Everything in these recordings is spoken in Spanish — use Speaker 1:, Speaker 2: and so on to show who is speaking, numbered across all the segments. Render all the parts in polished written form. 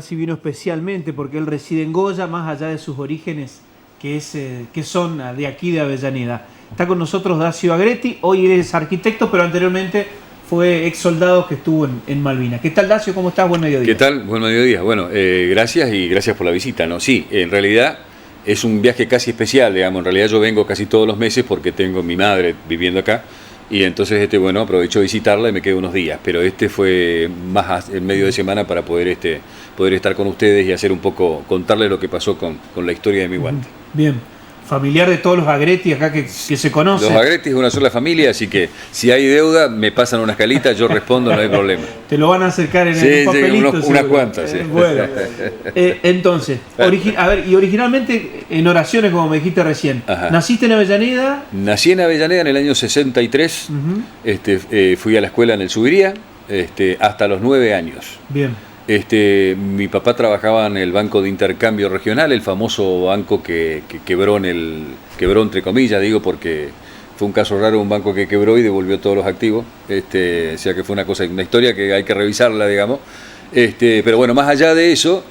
Speaker 1: Si vino especialmente porque él reside en Goya, más allá de sus orígenes que son de aquí de Avellaneda. Está con nosotros Dacio Agretti, hoy él es arquitecto, pero anteriormente fue ex soldado que estuvo en Malvinas. ¿Qué tal, Dacio? ¿Cómo estás? Buen mediodía.
Speaker 2: ¿Qué tal? Buen mediodía. Bueno, gracias y gracias por la visita, ¿no? Sí, en realidad es un viaje casi especial, digamos. En realidad yo vengo casi todos los meses porque tengo mi madre viviendo acá. Y entonces, bueno, aprovecho de visitarla y me quedo unos días, pero este fue más en medio de semana para poder estar con ustedes y hacer un poco, contarles lo que pasó con la historia de mi guante.
Speaker 1: Bien, familiar de todos los Agretti acá que se conocen.
Speaker 2: Los Agretti es una sola familia, así que si hay deuda, me pasan una escalita, yo respondo, no hay problema.
Speaker 1: Te lo van a acercar en el papelito.
Speaker 2: Sí, unas cuantas, sí.
Speaker 1: Bueno, entonces, y originalmente en Oraciones, como me dijiste recién.
Speaker 2: Ajá.
Speaker 1: ¿Naciste en Avellaneda?
Speaker 2: Nací en Avellaneda en el año 63, fui a la escuela en el Subiría, hasta los 9 años.
Speaker 1: Bien.
Speaker 2: Mi papá trabajaba en el Banco de Intercambio Regional, el famoso banco que quebró quebró entre comillas, digo, porque fue un caso raro, un banco que quebró y devolvió todos los activos, o sea que fue una historia que hay que revisarla, digamos. Pero bueno, más allá de eso,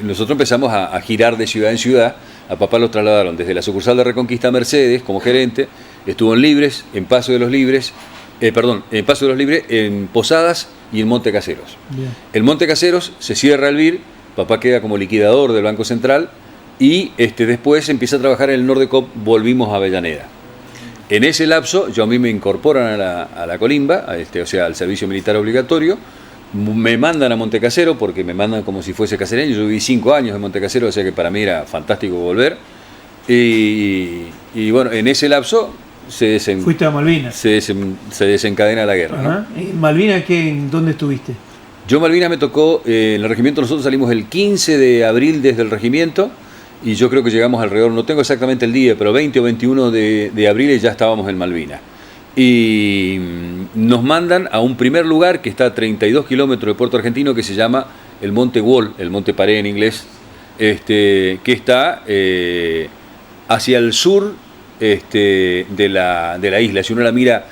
Speaker 2: nosotros empezamos a girar de ciudad en ciudad. A papá lo trasladaron desde la sucursal de Reconquista Mercedes como gerente, estuvo en Libres, en Paso de los Libres, en Posadas y en Monte Caseros.
Speaker 1: Bien.
Speaker 2: En Monte Caseros se cierra el BIR, papá queda como liquidador del Banco Central y después empieza a trabajar en el Nordecop, volvimos a Avellaneda. En ese lapso, a mí me incorporan a la Colimba, o sea, al servicio militar obligatorio, me mandan a Monte Casero porque me mandan como si fuese casereño. Yo viví 5 años en Monte Casero, o sea que para mí era fantástico volver. Y bueno, en ese lapso
Speaker 1: fuiste a Malvinas.
Speaker 2: Se desencadena la guerra.
Speaker 1: Ajá.
Speaker 2: ¿No?
Speaker 1: ¿En Malvinas dónde estuviste?
Speaker 2: Yo en Malvinas me tocó, en el regimiento nosotros salimos el 15 de abril desde el regimiento y yo creo que llegamos alrededor, no tengo exactamente el día, pero 20 o 21 de abril y ya estábamos en Malvinas. Y nos mandan a un primer lugar que está a 32 kilómetros de Puerto Argentino, que se llama el Monte Wall, el Monte Paré en inglés, que está hacia el sur de la isla. Si uno la mira,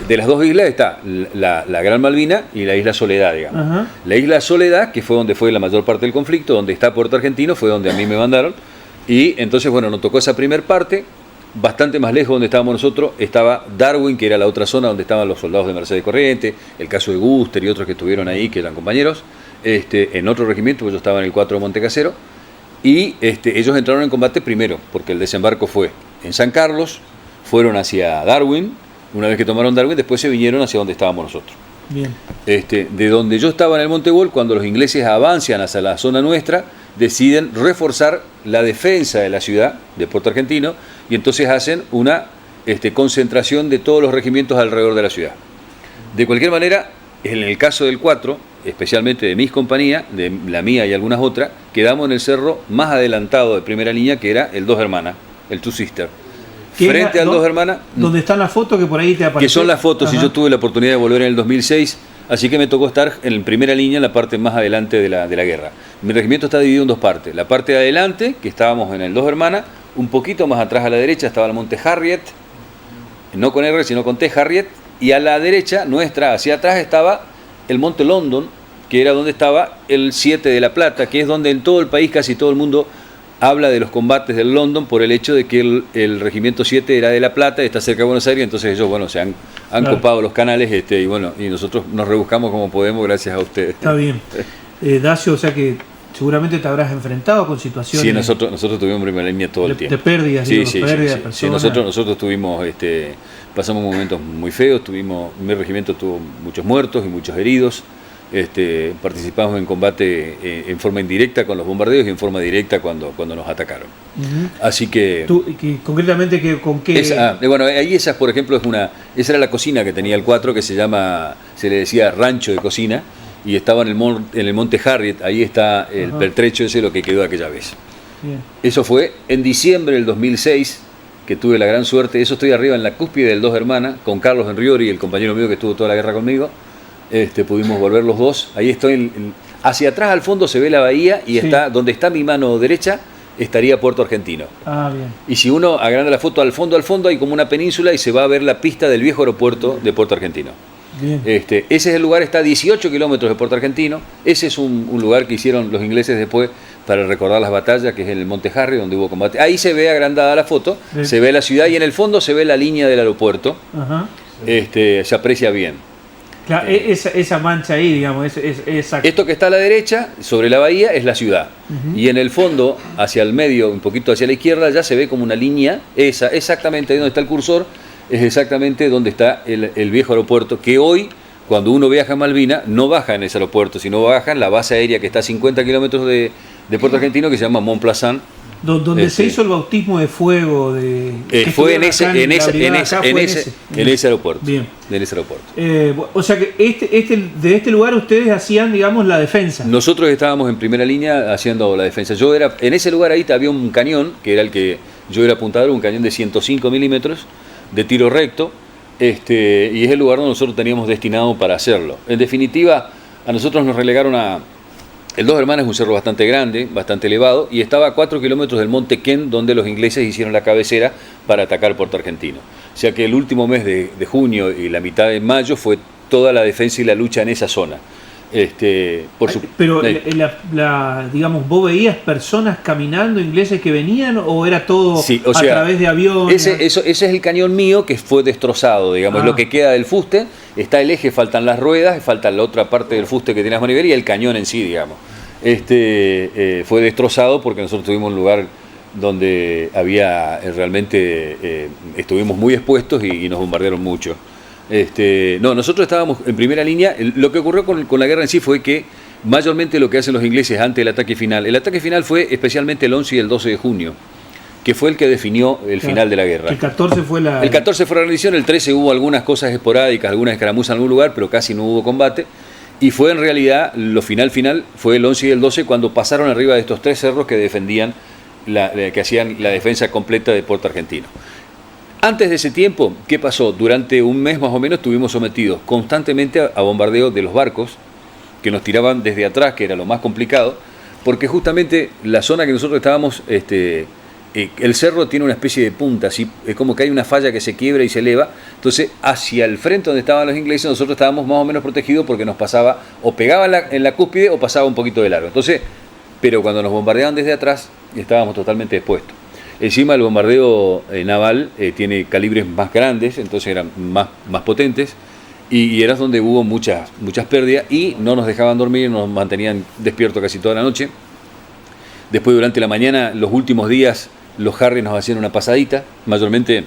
Speaker 2: de las dos islas está la Gran Malvina y la isla Soledad, digamos.
Speaker 1: Ajá.
Speaker 2: La isla Soledad, que fue donde fue la mayor parte del conflicto, donde está Puerto Argentino, fue donde a mí me mandaron. Y entonces, bueno, nos tocó esa primer parte. Bastante más lejos donde estábamos nosotros estaba Darwin, que era la otra zona donde estaban los soldados de Mercedes Corrientes, el caso de Guster y otros que estuvieron ahí, que eran compañeros, en otro regimiento, pues yo estaba en el 4 de Monte Casero, y ellos entraron en combate primero, porque el desembarco fue en San Carlos, fueron hacia Darwin, una vez que tomaron Darwin, después se vinieron hacia donde estábamos nosotros.
Speaker 1: Bien.
Speaker 2: De donde yo estaba en el Monte Wall, cuando los ingleses avanzan hacia la zona nuestra, deciden reforzar la defensa de la ciudad de Puerto Argentino y entonces hacen una concentración de todos los regimientos alrededor de la ciudad. De cualquier manera, en el caso del 4, especialmente de mis compañías, de la mía y algunas otras, quedamos en el cerro más adelantado de primera línea, que era el Dos Hermanas, el Two Sister. Frente al Dos Hermanas,
Speaker 1: donde están las fotos que por ahí te aparecen.
Speaker 2: Que son las fotos. Ajá. Y yo tuve la oportunidad de volver en el 2006, así que me tocó estar en primera línea, en la parte más adelante de la guerra. Mi regimiento está dividido en dos partes. La parte de adelante, que estábamos en el Dos Hermanas, un poquito más atrás a la derecha estaba el Monte Harriet, no con R, sino con T, Harriet, y a la derecha, nuestra, hacia atrás, estaba el Monte London, que era donde estaba el 7 de La Plata, que es donde en todo el país casi todo el mundo habla de los combates del London por el hecho de que el regimiento 7 era de La Plata, está cerca de Buenos Aires, entonces ellos, bueno, se han claro, copado los canales, y bueno, y nosotros nos rebuscamos como podemos gracias a ustedes.
Speaker 1: Está bien. Dacio, o sea que seguramente te habrás enfrentado con situaciones.
Speaker 2: Sí, nosotros tuvimos primera línea todo el tiempo.
Speaker 1: De pérdidas,
Speaker 2: sí,
Speaker 1: digo,
Speaker 2: sí,
Speaker 1: pérdidas,
Speaker 2: sí,
Speaker 1: personas.
Speaker 2: Sí, nosotros tuvimos, pasamos momentos muy feos, mi regimiento tuvo muchos muertos y muchos heridos. Participamos en combate en forma indirecta con los bombardeos y en forma directa cuando nos atacaron. Así que...
Speaker 1: concretamente, ¿con qué?
Speaker 2: Bueno, ahí esas, por ejemplo, esa era la cocina que tenía el 4, que se le decía rancho de cocina, y estaba en el Monte Harriet, ahí está el pertrecho ese, lo que quedó aquella vez.
Speaker 1: Bien.
Speaker 2: Eso fue en diciembre del 2006, que tuve la gran suerte, eso estoy arriba en la cúspide del Dos Hermanas, con Carlos Enriori, el compañero mío que estuvo toda la guerra conmigo. Pudimos volver los dos. Ahí estoy, hacia atrás al fondo se ve la bahía y sí, donde está mi mano derecha estaría Puerto Argentino.
Speaker 1: Bien.
Speaker 2: Y si uno agranda la foto al fondo hay como una península y se va a ver la pista del viejo aeropuerto de Puerto Argentino. Ese es el lugar, está a 18 kilómetros de Puerto Argentino. Ese es un lugar que hicieron los ingleses después para recordar las batallas, que es el Monte Harry, donde hubo combate. Ahí se ve agrandada la foto, se ve la ciudad y en el fondo se ve la línea del aeropuerto. Ajá. Se aprecia bien.
Speaker 1: Claro, esa mancha ahí, digamos,
Speaker 2: esto que está a la derecha, sobre la bahía, es la ciudad. Y en el fondo, hacia el medio, un poquito hacia la izquierda, ya se ve como una línea, exactamente ahí donde está el cursor, es exactamente donde está el viejo aeropuerto, que hoy, cuando uno viaja a Malvinas, no baja en ese aeropuerto, sino baja en la base aérea que está a 50 kilómetros de Puerto Argentino, que se llama Mont Plaisant.
Speaker 1: Donde se hizo el bautismo de fuego
Speaker 2: fue en ese aeropuerto. Bien. En ese aeropuerto.
Speaker 1: O sea que de este lugar ustedes hacían, digamos, la defensa.
Speaker 2: Nosotros estábamos en primera línea haciendo la defensa. En ese lugar ahí había un cañón, que era el que yo era apuntador, un cañón de 105 milímetros de tiro recto, y es el lugar donde nosotros teníamos destinado para hacerlo. En definitiva, a nosotros nos relegaron el Dos Hermanas, es un cerro bastante grande, bastante elevado, y estaba a 4 kilómetros del Monte Kent, donde los ingleses hicieron la cabecera para atacar Puerto Argentino. O sea que el último mes de junio y la mitad de mayo fue toda la defensa y la lucha en esa zona.
Speaker 1: Pero digamos, ¿vos veías personas caminando, ingleses que venían, o era todo a través de aviones?
Speaker 2: Ese es el cañón mío que fue destrozado, digamos, lo que queda del fuste. Está el eje, faltan las ruedas, falta la otra parte del fuste que tiene las manivela y el cañón en sí, digamos. Fue destrozado porque nosotros tuvimos un lugar donde había realmente estuvimos muy expuestos y nos bombardearon mucho. Nosotros estábamos en primera línea. Lo que ocurrió con la guerra en sí fue que mayormente lo que hacen los ingleses antes del ataque final. El ataque final fue especialmente el 11 y el 12 de junio, que fue el que definió el final de la guerra.
Speaker 1: El 14 fue la
Speaker 2: rendición, el 13 hubo algunas cosas esporádicas, algunas escaramuzas en algún lugar, pero casi no hubo combate. Y fue en realidad, lo final fue el 11 y el 12 cuando pasaron arriba de estos 3 cerros que defendían, que hacían la defensa completa de Puerto Argentino. Antes de ese tiempo, ¿qué pasó? Durante un mes más o menos estuvimos sometidos constantemente a bombardeo de los barcos que nos tiraban desde atrás, que era lo más complicado, porque justamente la zona que nosotros estábamos, el cerro tiene una especie de punta, así, es como que hay una falla que se quiebra y se eleva, entonces hacia el frente donde estaban los ingleses nosotros estábamos más o menos protegidos porque nos pasaba, o pegaba en la cúspide o pasaba un poquito de largo. Entonces, pero cuando nos bombardeaban desde atrás estábamos totalmente expuestos. Encima el bombardeo naval tiene calibres más grandes, entonces eran más potentes, y era donde hubo muchas pérdidas y no nos dejaban dormir, nos mantenían despiertos casi toda la noche. Después durante la mañana, los últimos días, los Harry nos hacían una pasadita, mayormente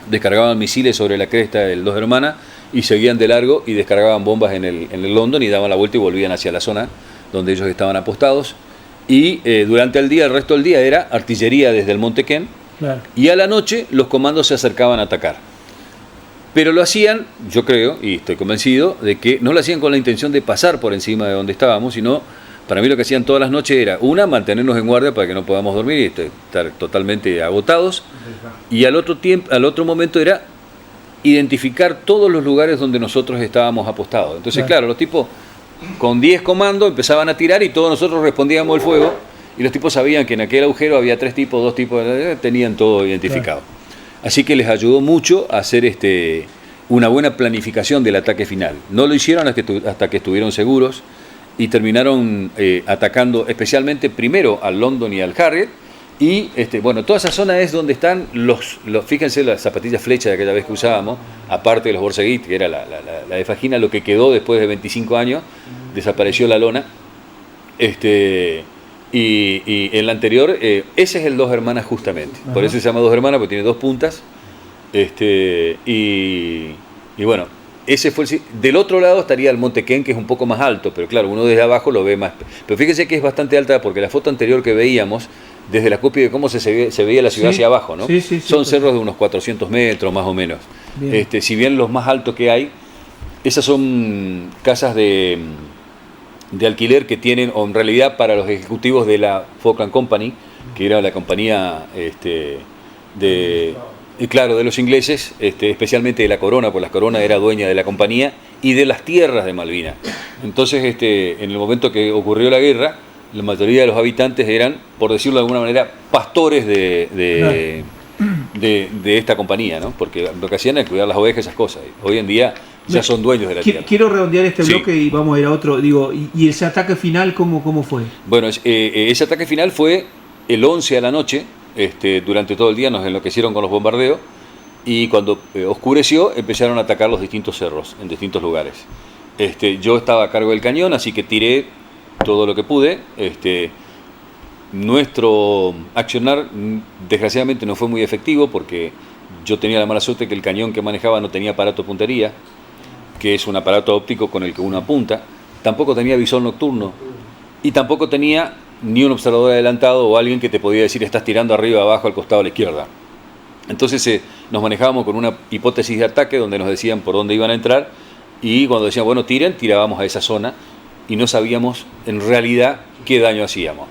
Speaker 2: descargaban misiles sobre la cresta del Dos Hermanas y seguían de largo y descargaban bombas en el London y daban la vuelta y volvían hacia la zona donde ellos estaban apostados. Y durante el día, el resto del día era artillería desde el Monte Kent, claro. Y a la noche los comandos se acercaban a atacar. Pero lo hacían, yo creo, y estoy convencido, de que no lo hacían con la intención de pasar por encima de donde estábamos, sino para mí lo que hacían todas las noches era, mantenernos en guardia para que no podamos dormir y estar totalmente agotados, y al otro momento era identificar todos los lugares donde nosotros estábamos apostados. Entonces, claro, los tipos con 10 comandos empezaban a tirar y todos nosotros respondíamos el fuego y los tipos sabían que en aquel agujero había 3 tipos, 2 tipos, tenían todo identificado. Así que les ayudó mucho a hacer una buena planificación del ataque final. No lo hicieron hasta que estuvieron seguros y terminaron atacando especialmente primero al London y al Harriet. Y toda esa zona es donde están fíjense las zapatillas flecha de aquella vez que usábamos, aparte de los borseguit, que era la de Fagina, lo que quedó después de 25 años, desapareció la lona. Y en la anterior, ese es el Dos Hermanas justamente. Ajá. Por eso se llama Dos Hermanas, porque tiene 2 puntas. Y bueno, ese fue del otro lado estaría el Monte Kent, que es un poco más alto, pero claro, uno desde abajo lo ve más. Pero fíjense que es bastante alta porque la foto anterior que veíamos, desde la cúspide de cómo se veía la ciudad hacia abajo, ¿no? Sí, son cerros de unos 400 metros más o menos. Si bien los más altos que hay, esas son casas de alquiler que tienen, o en realidad para los ejecutivos de la Falkland Company, que era la compañía de los ingleses, especialmente de la Corona, porque la Corona era dueña de la compañía y de las tierras de Malvinas. Entonces, en el momento que ocurrió la guerra, la mayoría de los habitantes eran, por decirlo de alguna manera, pastores de esta compañía, ¿no? Porque lo que hacían era cuidar las ovejas, esas cosas. Hoy en día ya son dueños de la tierra.
Speaker 1: Quiero redondear este
Speaker 2: Sí.
Speaker 1: bloque y vamos a ir a otro. Digo, ¿y ese ataque final cómo fue?
Speaker 2: Bueno, ese ataque final fue el 11 a la noche. Durante todo el día nos enloquecieron con los bombardeos y cuando oscureció empezaron a atacar los distintos cerros en distintos lugares. Yo estaba a cargo del cañón, así que tiré todo lo que pude. Nuestro accionar desgraciadamente no fue muy efectivo porque yo tenía la mala suerte que el cañón que manejaba no tenía aparato de puntería, que es un aparato óptico con el que uno apunta, tampoco tenía visor nocturno y tampoco tenía ni un observador adelantado o alguien que te podía decir estás tirando arriba, abajo, al costado, a la izquierda. Entonces nos manejábamos con una hipótesis de ataque donde nos decían por dónde iban a entrar y cuando decían, bueno, tirábamos a esa zona y no sabíamos en realidad qué daño hacíamos.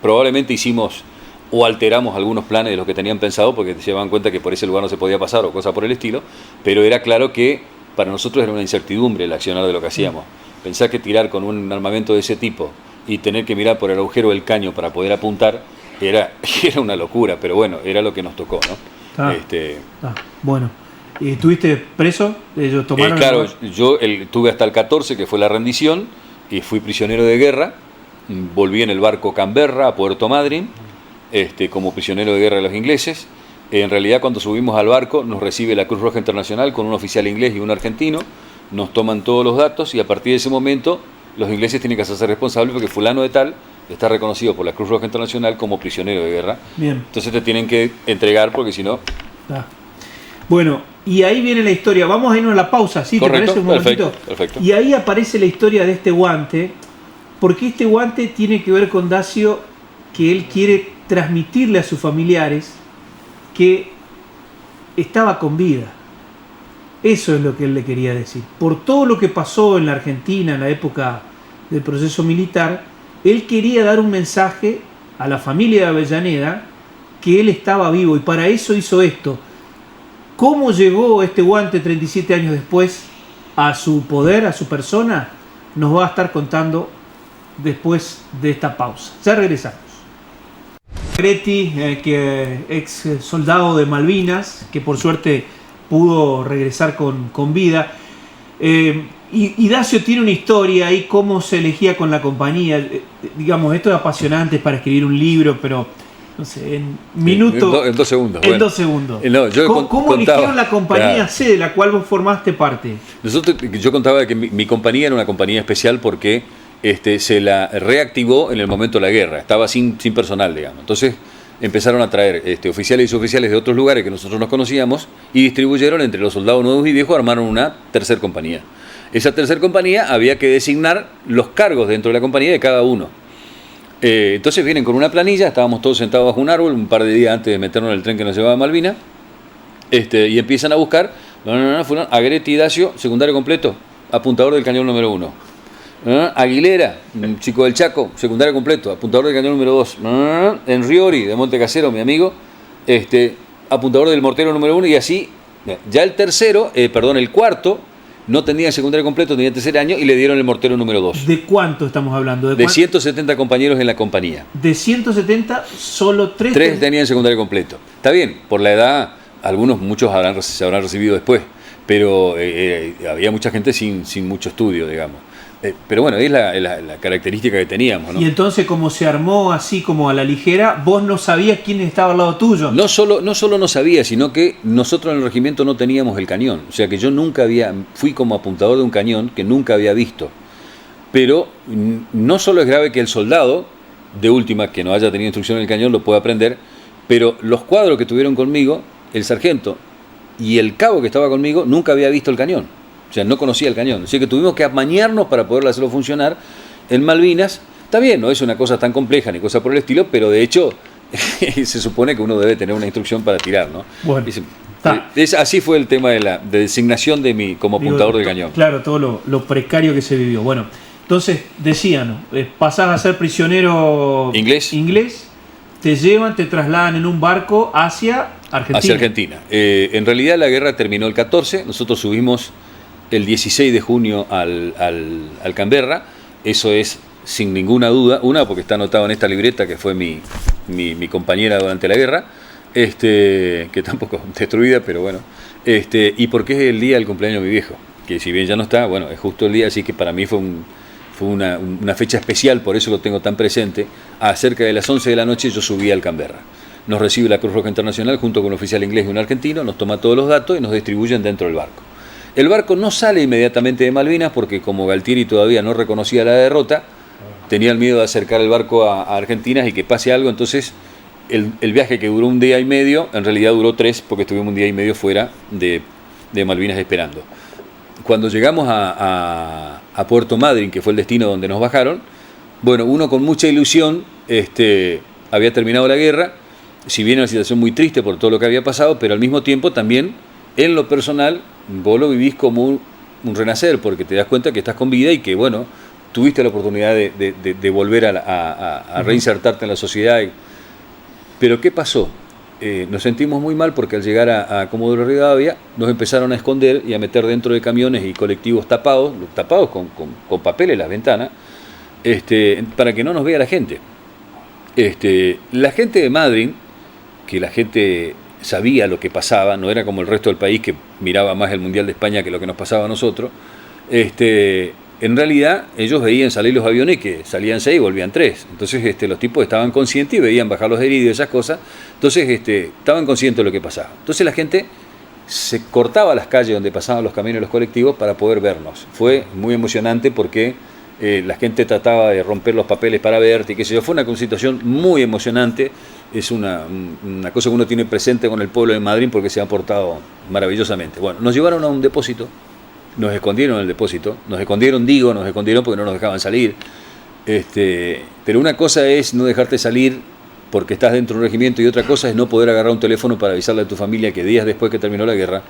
Speaker 2: Probablemente hicimos o alteramos algunos planes de los que tenían pensado porque se daban cuenta que por ese lugar no se podía pasar o cosas por el estilo, pero era claro que para nosotros era una incertidumbre el accionar de lo que hacíamos. Pensar que tirar con un armamento de ese tipo y tener que mirar por el agujero del caño para poder apuntar era una locura, pero bueno, era lo que nos tocó, ¿no?
Speaker 1: Bueno, ¿y estuviste preso? ¿Ellos tomaron
Speaker 2: claro, yo tuve hasta el 14, que fue la rendición, y fui prisionero de guerra. Volví en el barco Canberra a Puerto Madryn, como prisionero de guerra de los ingleses. En realidad, cuando subimos al barco, nos recibe la Cruz Roja Internacional con un oficial inglés y un argentino. Nos toman todos los datos y a partir de ese momento los ingleses tienen que hacerse responsables porque fulano de tal está reconocido por la Cruz Roja Internacional como prisionero de guerra.
Speaker 1: Bien.
Speaker 2: Entonces te tienen que entregar porque si no...
Speaker 1: Bueno, y ahí viene la historia. Vamos a irnos a la pausa, ¿sí?
Speaker 2: Correcto,
Speaker 1: ¿Te parece un momentito?
Speaker 2: Perfecto.
Speaker 1: Y ahí aparece la historia de este guante, porque este guante tiene que ver con Dacio, que él quiere transmitirle a sus familiares que estaba con vida. Eso es lo que él le quería decir. Por todo lo que pasó en la Argentina en la época del proceso militar, él quería dar un mensaje a la familia de Avellaneda que él estaba vivo y para eso hizo esto. ¿Cómo llegó este guante 37 años después a su poder, a su persona? Nos va a estar contando después de esta pausa. Ya regresamos. Agretti, que ex soldado de Malvinas, que por suerte pudo regresar con vida. Y Dacio tiene una historia ahí, cómo se elegía con la compañía. Digamos, esto es apasionante para escribir un libro, pero no sé, en minutos.
Speaker 2: En 2 segundos.
Speaker 1: En 2 segundos.
Speaker 2: No,
Speaker 1: ¿Cómo eligieron la compañía C, de la cual vos formaste parte?
Speaker 2: Yo contaba que mi compañía era una compañía especial porque se la reactivó en el momento de la guerra. Estaba sin personal, digamos. Entonces empezaron a traer oficiales y suboficiales de otros lugares que nosotros nos conocíamos y distribuyeron entre los soldados nuevos y viejos, armaron una tercera compañía. Esa tercera compañía había que designar los cargos dentro de la compañía de cada uno. Entonces vienen con una planilla, estábamos todos sentados bajo un árbol un par de días antes de meternos en el tren que nos llevaba a Malvinas, y empiezan a buscar, Agretti Dacio, secundario completo, apuntador del cañón número 1. Aguilera, chico del Chaco, secundario completo, apuntador del cañón número 2. Enriori, de Monte Casero, mi amigo, apuntador del mortero número 1, y así, ya el cuarto, no tenía secundario completo, tenía tercer año y le dieron el mortero número 2.
Speaker 1: ¿De cuánto estamos hablando?
Speaker 2: De 170 compañeros en la compañía.
Speaker 1: De 170, solo 3
Speaker 2: tenían secundario completo. Está bien, por la edad, muchos se habrán recibido después, pero había mucha gente sin mucho estudio, digamos. Pero bueno, es la característica que teníamos, ¿no?
Speaker 1: Y entonces, como se armó así como a la ligera, vos no sabías quién estaba al lado tuyo.
Speaker 2: No solo no sabía, sino que nosotros en el regimiento no teníamos el cañón. O sea que yo fui como apuntador de un cañón que nunca había visto. Pero no solo es grave que el soldado, de última, que no haya tenido instrucción en el cañón, lo pueda aprender, pero los cuadros que tuvieron conmigo, el sargento y el cabo que estaba conmigo, nunca había visto el cañón. O sea, no conocía el cañón. Así que tuvimos que amañarnos para poder hacerlo funcionar en Malvinas. Está bien, no es una cosa tan compleja ni cosa por el estilo, pero de hecho se supone que uno debe tener una instrucción para tirar, ¿no?
Speaker 1: Bueno,
Speaker 2: así fue el tema de designación de mí como apuntador del cañón.
Speaker 1: Claro, todo lo precario que se vivió. Bueno, entonces decían, pasás a ser prisionero inglés, te llevan, te trasladan en un barco hacia Argentina.
Speaker 2: En realidad la guerra terminó el 14, nosotros subimos el 16 de junio al Canberra. Eso es sin ninguna duda, porque está anotado en esta libreta que fue mi compañera durante la guerra, que tampoco destruida, pero bueno, y porque es el día del cumpleaños de mi viejo. que si bien ya no está, bueno, es justo el día, así que para mí fue una fecha especial, por eso lo tengo tan presente. A cerca de las 11 de la noche yo subí al Canberra. Nos recibe la Cruz Roja Internacional junto con un oficial inglés y un argentino, nos toma todos los datos y nos distribuyen dentro del barco. El barco no sale inmediatamente de Malvinas porque como Galtieri todavía no reconocía la derrota, tenía el miedo de acercar el barco a Argentina y que pase algo, entonces el viaje que duró un día y medio, en realidad duró 3 porque estuvimos un día y medio fuera de Malvinas esperando. Cuando llegamos a Puerto Madryn, que fue el destino donde nos bajaron, bueno, uno con mucha ilusión, había terminado la guerra, si bien era una situación muy triste por todo lo que había pasado, pero al mismo tiempo también, en lo personal, vos lo vivís como un renacer, porque te das cuenta que estás con vida y que, bueno, tuviste la oportunidad de volver a reinsertarte en la sociedad. Pero ¿qué pasó? Nos sentimos muy mal porque al llegar a Comodoro Rivadavia nos empezaron a esconder y a meter dentro de camiones y colectivos tapados con papeles las ventanas, para que no nos vea la gente. La gente de Madryn, que la gente sabía lo que pasaba, no era como el resto del país que miraba más el Mundial de España que lo que nos pasaba a nosotros, en realidad ellos veían salir los aviones que salían 6 y volvían 3. Entonces los tipos estaban conscientes y veían bajar los heridos y esas cosas. Entonces estaban conscientes de lo que pasaba. Entonces la gente se cortaba las calles donde pasaban los camiones y los colectivos para poder vernos. Fue muy emocionante porque la gente trataba de romper los papeles para verte y qué sé yo. Fue una situación muy emocionante. Es una cosa que uno tiene presente con el pueblo de Madrid porque se ha portado maravillosamente. Bueno, nos llevaron a un depósito. Nos escondieron en el depósito, nos escondieron porque no nos dejaban salir. Pero una cosa es no dejarte salir porque estás dentro de un regimiento y otra cosa es no poder agarrar un teléfono para avisarle a tu familia que días después que terminó la guerra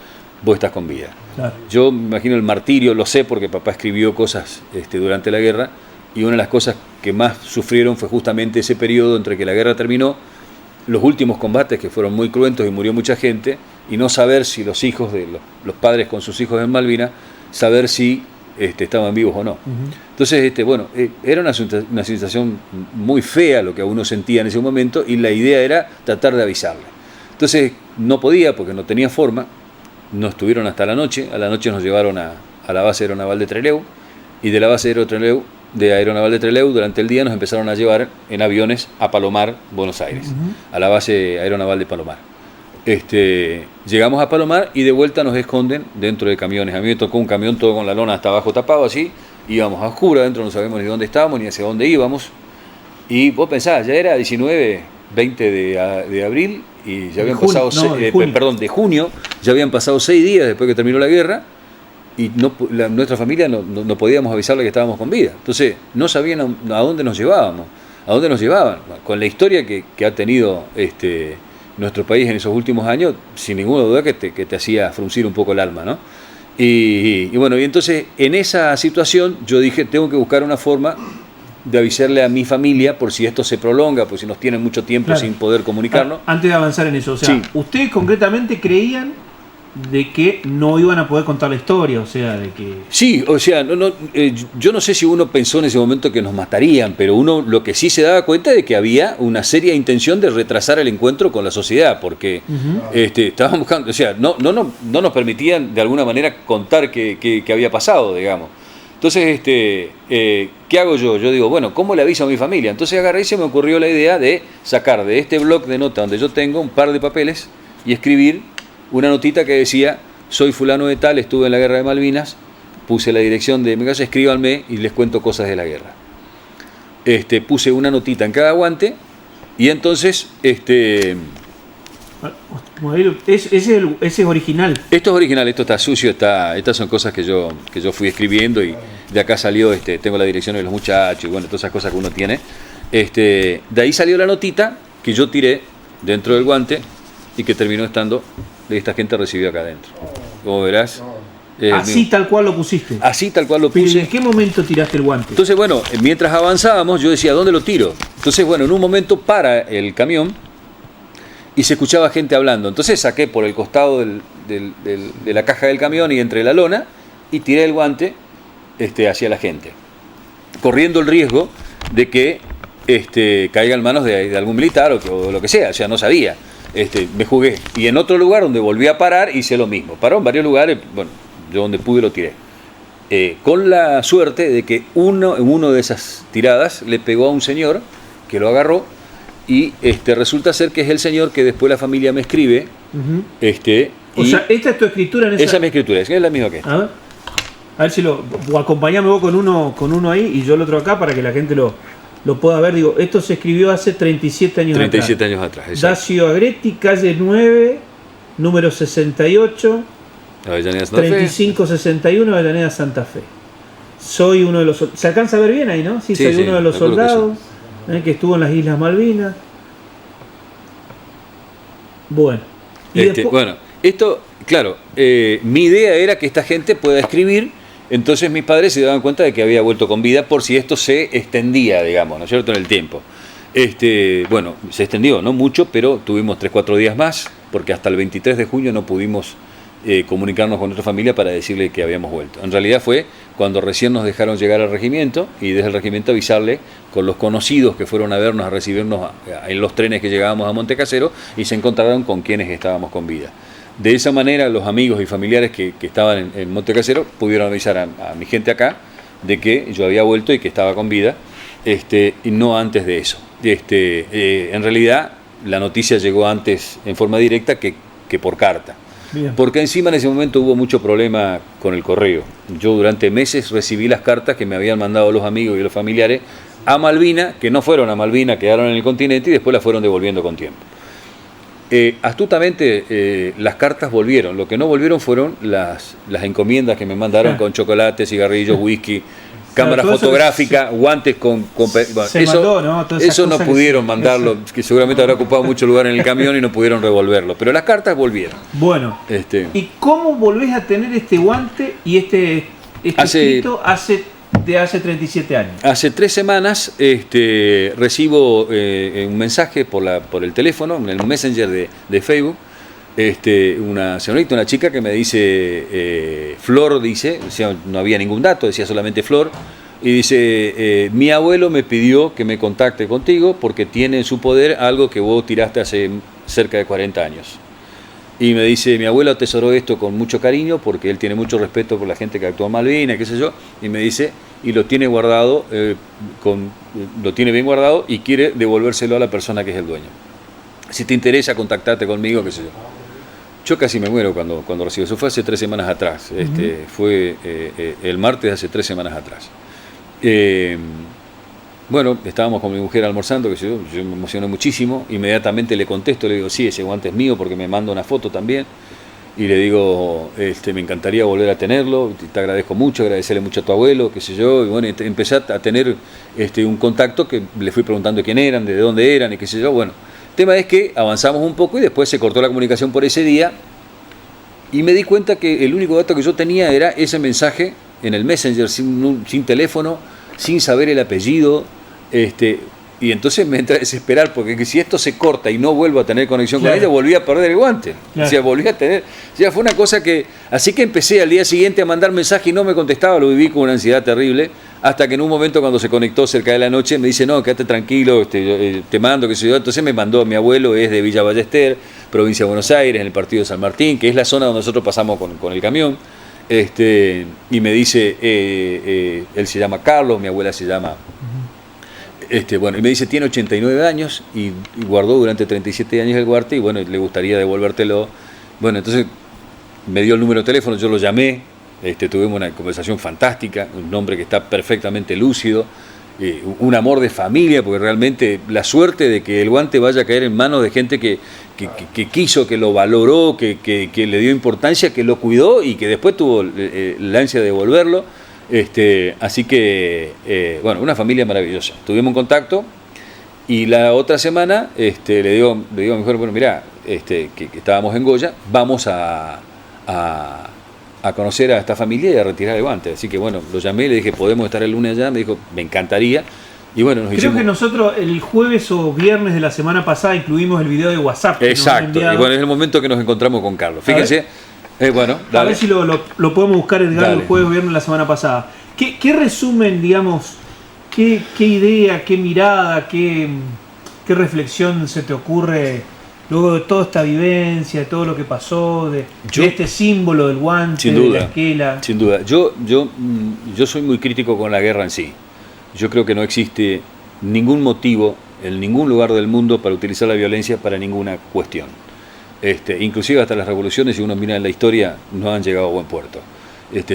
Speaker 2: vos estás con vida. Claro. Yo me imagino el martirio, lo sé porque papá escribió cosas durante la guerra y una de las cosas que más sufrieron fue justamente ese periodo entre que la guerra terminó, los últimos combates que fueron muy cruentos y murió mucha gente, y no saber si los hijos de los padres con sus hijos en Malvinas, saber si estaban vivos o no. Entonces, era una situación muy fea lo que uno sentía en ese momento y la idea era tratar de avisarle. Entonces, no podía porque no tenía forma, nos estuvieron hasta la noche, a la noche nos llevaron a la base aeronaval de Trelew y de la base aeronaval de Trelew durante el día nos empezaron a llevar en aviones a Palomar, Buenos Aires, a la base aeronaval de Palomar. Llegamos a Palomar y de vuelta nos esconden dentro de camiones. A mí me tocó un camión todo con la lona hasta abajo tapado así, íbamos a oscura, dentro no sabíamos ni dónde estábamos ni hacia dónde íbamos. Y vos pensás, ya era 20 de abril y ya habían pasado, de junio, ya habían pasado 6 días después que terminó la guerra y nuestra familia no podíamos avisarle que estábamos con vida. Entonces no sabían a dónde nos llevábamos, a dónde nos llevaban. Con la historia que ha tenido nuestro país en esos últimos años, sin ninguna duda que te hacía fruncir un poco el alma, ¿no? Y entonces en esa situación yo dije, tengo que buscar una forma de avisarle a mi familia por si esto se prolonga, por si nos tienen mucho tiempo sin poder comunicarnos.
Speaker 1: Antes de avanzar en eso, o sea, sí. ¿Ustedes concretamente creían de que no iban a poder contar la historia? O sea, de que... Sí, o sea,
Speaker 2: yo no sé si uno pensó en ese momento que nos matarían, pero uno lo que sí se daba cuenta de que había una seria intención de retrasar el encuentro con la sociedad, porque estaban buscando, o sea, no nos permitían de alguna manera contar qué había pasado, digamos. Entonces, ¿qué hago yo? Yo digo, bueno, ¿cómo le aviso a mi familia? Entonces agarré y se me ocurrió la idea de sacar de este blog de notas donde yo tengo un par de papeles y escribir una notita que decía, soy fulano de tal, estuve en la guerra de Malvinas, puse la dirección de mi casa, escríbanme y les cuento cosas de la guerra. Puse una notita en cada guante y entonces...
Speaker 1: Ese es original.
Speaker 2: Esto es original, esto está sucio, estas son cosas que yo fui escribiendo y de acá salió, tengo la dirección de los muchachos y bueno, todas esas cosas que uno tiene. De ahí salió la notita que yo tiré dentro del guante y que terminó estando, esta gente recibió acá adentro. Como verás.
Speaker 1: Así tal cual lo pusiste.
Speaker 2: Así tal cual lo puse.
Speaker 1: ¿Pero en qué momento tiraste el guante?
Speaker 2: Entonces, bueno, mientras avanzábamos, yo decía, ¿dónde lo tiro? Entonces, bueno, en un momento para el camión y se escuchaba gente hablando. Entonces saqué por el costado de la caja del camión y entre la lona y tiré el guante hacia la gente, corriendo el riesgo de que caiga en manos de algún militar o lo que sea, o sea, no sabía. Me jugué. Y en otro lugar donde volví a parar hice lo mismo. Paró en varios lugares, bueno, yo donde pude lo tiré. con la suerte de que en uno de esas tiradas le pegó a un señor que lo agarró y resulta ser que es el señor que después la familia me escribe.
Speaker 1: O sea, esta es tu escritura en esa.
Speaker 2: Esa es mi escritura, es la misma que esta.
Speaker 1: A ver si o acompañame vos con uno ahí y yo el otro acá para que la gente lo pueda ver. Digo, esto se escribió hace 37 años
Speaker 2: 37 años atrás, exacto.
Speaker 1: Dacio Agretti, calle 9, número 68,
Speaker 2: Avellaneda Santa Fe.
Speaker 1: 3561, Avellaneda Santa Fe. Soy uno de los... ¿Se alcanza a ver bien ahí, no? Sí, soy uno de los soldados que estuvo en las Islas Malvinas. Bueno.
Speaker 2: Bueno, esto, claro, mi idea era que esta gente pueda escribir, entonces mis padres se daban cuenta de que había vuelto con vida por si esto se extendía, digamos, ¿no es cierto?, en el tiempo. Bueno, se extendió, no mucho, pero tuvimos 3-4 días más, porque hasta el 23 de junio no pudimos comunicarnos con nuestra familia para decirle que habíamos vuelto. En realidad fue cuando recién nos dejaron llegar al regimiento y desde el regimiento avisarle con los conocidos que fueron a vernos, a recibirnos en los trenes que llegábamos a Montecasero y se encontraron con quienes estábamos con vida. De esa manera los amigos y familiares que estaban en Montecasero pudieron avisar a mi gente acá de que yo había vuelto y que estaba con vida, y no antes de eso. En realidad la noticia llegó antes en forma directa que por carta. Bien. Porque encima en ese momento hubo mucho problema con el correo. Yo durante meses recibí las cartas que me habían mandado los amigos y los familiares a Malvina, que no fueron a Malvina, quedaron en el continente y después las fueron devolviendo con tiempo. Astutamente las cartas volvieron. Lo que no volvieron fueron las encomiendas que me mandaron con chocolate, cigarrillos, whisky, cámara fotográfica, guantes con eso no pudieron mandarlo, que seguramente habrá ocupado mucho lugar en el camión y no pudieron revolverlo, pero las cartas volvieron.
Speaker 1: Bueno, ¿y cómo volvés a tener este guante y este escrito hace 37 años?
Speaker 2: Hace 3 semanas recibo un mensaje por el teléfono, en el Messenger de Facebook, una señorita, una chica que me dice, Flor, dice, o sea, no había ningún dato, decía solamente Flor, y dice, mi abuelo me pidió que me contacte contigo porque tiene en su poder algo que vos tiraste hace cerca de 40 años. Y me dice, mi abuelo atesoró esto con mucho cariño porque él tiene mucho respeto por la gente que actuó en Malvinas, qué sé yo, y me dice, y lo tiene guardado, lo tiene bien guardado y quiere devolvérselo a la persona que es el dueño. Si te interesa contactarte conmigo, qué sé yo. Yo casi me muero cuando recibo. Eso fue hace 3 semanas atrás. Fue el martes hace 3 semanas atrás. Bueno, estábamos con mi mujer almorzando, que yo me emocioné muchísimo. Inmediatamente le contesto, le digo, sí, ese guante es mío porque me manda una foto también. Y le digo, me encantaría volver a tenerlo, te agradezco mucho, agradecerle mucho a tu abuelo, qué sé yo. Y bueno, empecé a tener un contacto que le fui preguntando quién eran, de dónde eran y qué sé yo. Bueno, el tema es que avanzamos un poco y después se cortó la comunicación por ese día y me di cuenta que el único dato que yo tenía era ese mensaje en el Messenger, sin teléfono, sin saber el apellido, y entonces me entra a desesperar porque si esto se corta y no vuelvo a tener conexión con ella, volví a perder el guante. O sea, volví a tener, o sea, fue una cosa que, así que empecé al día siguiente a mandar mensajes y no me contestaba, lo viví con una ansiedad terrible, hasta que en un momento cuando se conectó cerca de la noche me dice, no, quédate tranquilo, te mando, qué sé yo. Entonces me mandó, mi abuelo es de Villa Ballester, provincia de Buenos Aires, en el partido de San Martín, que es la zona donde nosotros pasamos con el camión, y me dice, él se llama Carlos, mi abuela se llama... Bueno, y me dice, tiene 89 años y guardó durante 37 años el guante y bueno, le gustaría devolvértelo. Bueno, entonces me dio el número de teléfono, yo lo llamé, tuvimos una conversación fantástica, un hombre que está perfectamente lúcido, un amor de familia, porque realmente la suerte de que el guante vaya a caer en manos de gente que quiso, que lo valoró, que le dio importancia, que lo cuidó y que después tuvo la ansia de devolverlo. Así que, bueno, una familia maravillosa. Tuvimos un contacto y la otra semana le digo a mi mujer, bueno, mirá, que estábamos en Goya, vamos a conocer a esta familia y a retirar el guante. Así que, bueno, lo llamé, le dije, ¿podemos estar el lunes allá? Me dijo, me encantaría. Y bueno,
Speaker 1: Creo que nosotros el jueves o viernes de la semana pasada incluimos el video de WhatsApp.
Speaker 2: Exacto, y bueno, es el momento que nos encontramos con Carlos. Fíjense. Bueno,
Speaker 1: a ver si lo podemos buscar, Edgar, el jueves o viernes de la semana pasada. ¿Qué resumen, digamos, qué idea, qué mirada, qué reflexión se te ocurre luego de toda esta vivencia, de todo lo que pasó, de
Speaker 2: Yo-
Speaker 1: este símbolo del guante,
Speaker 2: Sin
Speaker 1: de
Speaker 2: duda,
Speaker 1: la esquela.
Speaker 2: sin duda. Yo soy muy crítico con la guerra en sí. Yo creo que no existe ningún motivo en ningún lugar del mundo para utilizar la violencia para ninguna cuestión. Inclusive hasta las revoluciones, si uno mira en la historia, no han llegado a buen puerto.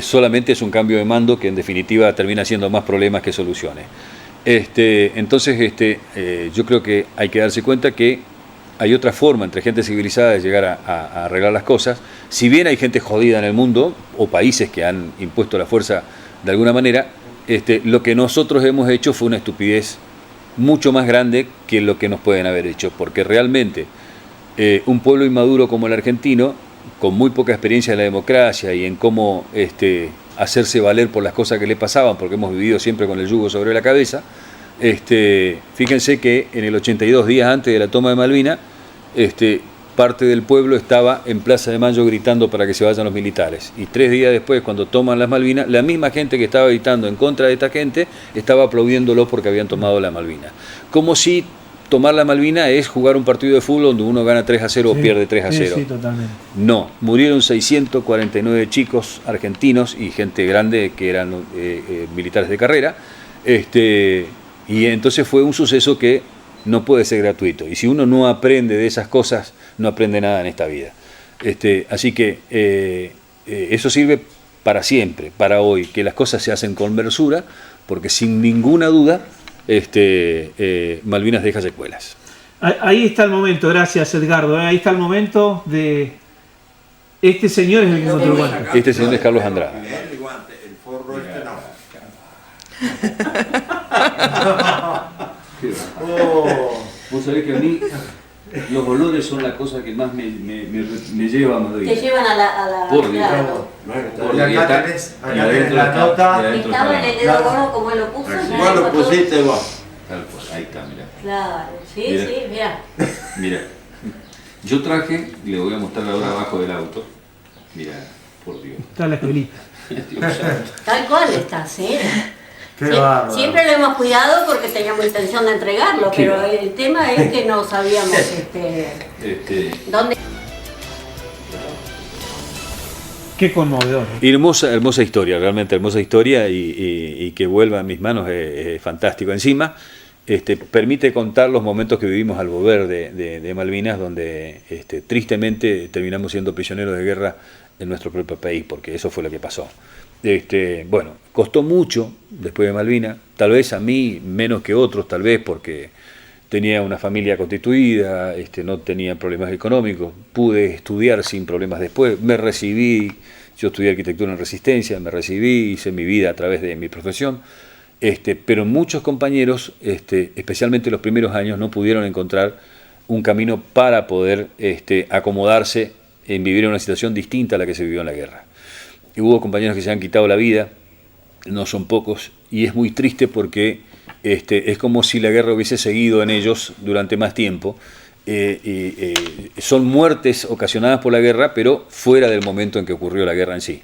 Speaker 2: Solamente es un cambio de mando que en definitiva termina siendo más problemas que soluciones. Entonces, yo creo que hay que darse cuenta que hay otra forma entre gente civilizada de llegar a arreglar las cosas. Si bien hay gente jodida en el mundo, o países que han impuesto la fuerza de alguna manera, lo que nosotros hemos hecho fue una estupidez mucho más grande que lo que nos pueden haber hecho, porque realmente un pueblo inmaduro como el argentino, con muy poca experiencia en la democracia y en cómo hacerse valer por las cosas que le pasaban, porque hemos vivido siempre con el yugo sobre la cabeza, fíjense que en el 82, días antes de la toma de Malvinas, parte del pueblo estaba en Plaza de Mayo gritando para que se vayan los militares. Y 3 días después, cuando toman las Malvinas, la misma gente que estaba gritando en contra de esta gente estaba aplaudiéndolos porque habían tomado la Malvinas. Como si tomar la Malvinas es jugar un partido de fútbol donde uno gana 3-0 o pierde 3-0.
Speaker 1: Sí, totalmente.
Speaker 2: No, murieron 649 chicos argentinos y gente grande que eran militares de carrera. Y entonces fue un suceso que no puede ser gratuito. Y si uno no aprende de esas cosas, no aprende nada en esta vida. Así que eso sirve para siempre, para hoy, que las cosas se hacen con mesura, porque sin ninguna duda Malvinas deja secuelas.
Speaker 1: Ahí está el momento, gracias Edgardo. Ahí está el momento de... Este señor es el que encontró el guante.
Speaker 2: Este señor es Carlos Andrade.
Speaker 3: El guante, el forro
Speaker 2: Vos sabés que a mí los olores son la cosa que más me lleva a Madrid.
Speaker 4: Te llevan a la
Speaker 2: Por Dios.
Speaker 4: claro.
Speaker 3: Y acá tenés la nota.
Speaker 4: Estaba en el dedo gordo como él lo puso. y
Speaker 3: ¿Cuál lo
Speaker 4: ahí pasó.
Speaker 3: pusiste vos?
Speaker 2: Tal cual, ahí está, mirá.
Speaker 4: Claro, sí,
Speaker 2: Mira.
Speaker 4: sí, mira.
Speaker 2: Mira, yo traje, le voy a mostrar ahora abajo del auto. Mira, por Dios.
Speaker 1: Está la escuelita.
Speaker 2: Dios santo.
Speaker 4: Tal cual está, sí.
Speaker 3: Qué bárbaro.
Speaker 4: Siempre lo hemos cuidado porque teníamos intención de entregarlo,
Speaker 2: Qué
Speaker 4: pero
Speaker 2: bárbaro.
Speaker 4: el tema es que no sabíamos dónde.
Speaker 1: Qué conmovedor.
Speaker 2: Hermosa historia, realmente hermosa historia y que vuelva a mis manos es fantástico. Encima, permite contar los momentos que vivimos al volver de Malvinas, donde tristemente terminamos siendo prisioneros de guerra en nuestro propio país, porque eso fue lo que pasó. Bueno, costó mucho después de Malvinas, tal vez a mí menos que otros, tal vez porque tenía una familia constituida, no tenía problemas económicos, pude estudiar sin problemas después, me recibí, yo estudié arquitectura en Resistencia, me recibí, hice mi vida a través de mi profesión, pero muchos compañeros, especialmente los primeros años, no pudieron encontrar un camino para poder acomodarse en vivir en una situación distinta a la que se vivió en la guerra. Y hubo compañeros que se han quitado la vida, no son pocos, y es muy triste porque es como si la guerra hubiese seguido en ellos durante más tiempo. Son muertes ocasionadas por la guerra, pero fuera del momento en que ocurrió la guerra en sí.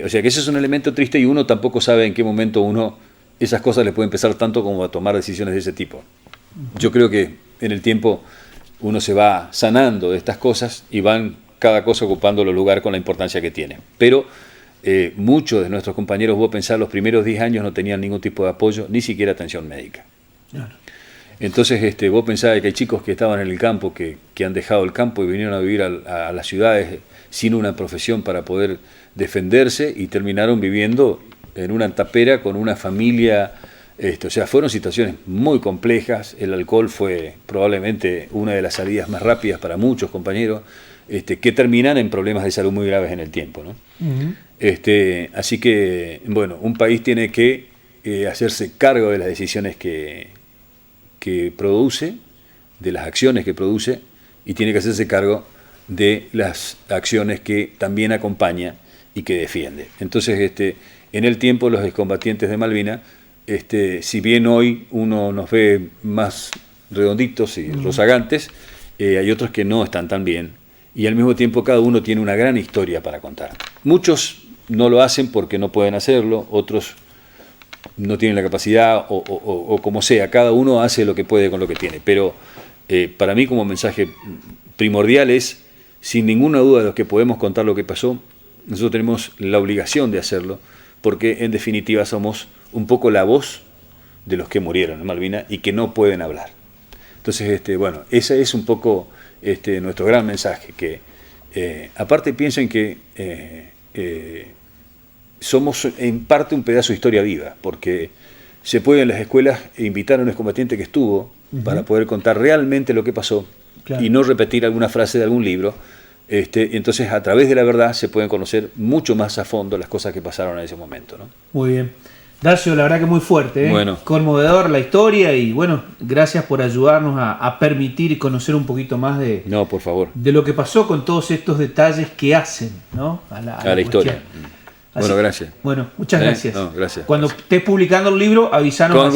Speaker 2: O sea que ese es un elemento triste y uno tampoco sabe en qué momento esas cosas le pueden pesar tanto como a tomar decisiones de ese tipo. Yo creo que en el tiempo uno se va sanando de estas cosas y van cada cosa ocupando el lugar con la importancia que tiene. Pero muchos de nuestros compañeros, vos pensás, los primeros 10 años no tenían ningún tipo de apoyo, ni siquiera atención médica.
Speaker 1: Claro.
Speaker 2: Entonces vos pensás que hay chicos que estaban en el campo, que han dejado el campo y vinieron a vivir a las ciudades sin una profesión para poder defenderse y terminaron viviendo en una tapera con una familia. O sea, fueron situaciones muy complejas. El alcohol fue probablemente una de las salidas más rápidas para muchos compañeros, que terminan en problemas de salud muy graves en el tiempo, ¿no?
Speaker 1: Uh-huh.
Speaker 2: Así que, bueno, un país tiene que hacerse cargo de las decisiones que produce, de las acciones que produce, y tiene que hacerse cargo de las acciones que también acompaña y que defiende. Entonces, en el tiempo, los excombatientes de Malvinas, si bien hoy uno nos ve más redonditos y rozagantes, hay otros que no están tan bien. Y al mismo tiempo cada uno tiene una gran historia para contar. Muchos no lo hacen porque no pueden hacerlo, otros no tienen la capacidad o como sea, cada uno hace lo que puede con lo que tiene. Pero para mí como mensaje primordial es, sin ninguna duda de los que podemos contar lo que pasó, nosotros tenemos la obligación de hacerlo, porque en definitiva somos un poco la voz de los que murieron en Malvinas y que no pueden hablar. Entonces, bueno, ese es un poco nuestro gran mensaje, que aparte piensen que somos en parte un pedazo de historia viva, porque se puede en las escuelas invitar a un excombatiente que estuvo para poder contar realmente lo que pasó, claro, y no repetir alguna frase de algún libro. Entonces, a través de la verdad se pueden conocer mucho más a fondo las cosas que pasaron en ese momento, ¿no?
Speaker 1: Muy bien. Dacio, la verdad que muy fuerte, ¿eh?
Speaker 2: Bueno.
Speaker 1: Conmovedor la historia y bueno, gracias por ayudarnos a permitir y conocer un poquito más de,
Speaker 2: no, por favor,
Speaker 1: de lo que pasó con todos estos detalles que hacen, ¿no? a la
Speaker 2: historia.
Speaker 1: Así,
Speaker 2: bueno, gracias.
Speaker 1: Bueno, muchas gracias.
Speaker 2: No, gracias.
Speaker 1: Cuando estés publicando el libro, avisanos.
Speaker 2: Con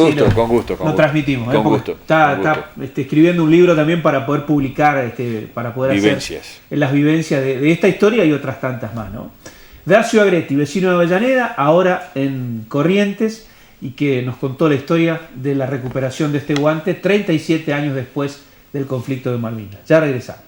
Speaker 2: gusto.
Speaker 1: Lo transmitimos.
Speaker 2: Con gusto.
Speaker 1: Está escribiendo un libro también para poder publicar, para poder
Speaker 2: vivencias.
Speaker 1: hacer las vivencias de esta historia y otras tantas más, ¿no? Dacio Agretti, vecino de Avellaneda, ahora en Corrientes, y que nos contó la historia de la recuperación de este guante 37 años después del conflicto de Malvinas. Ya regresamos.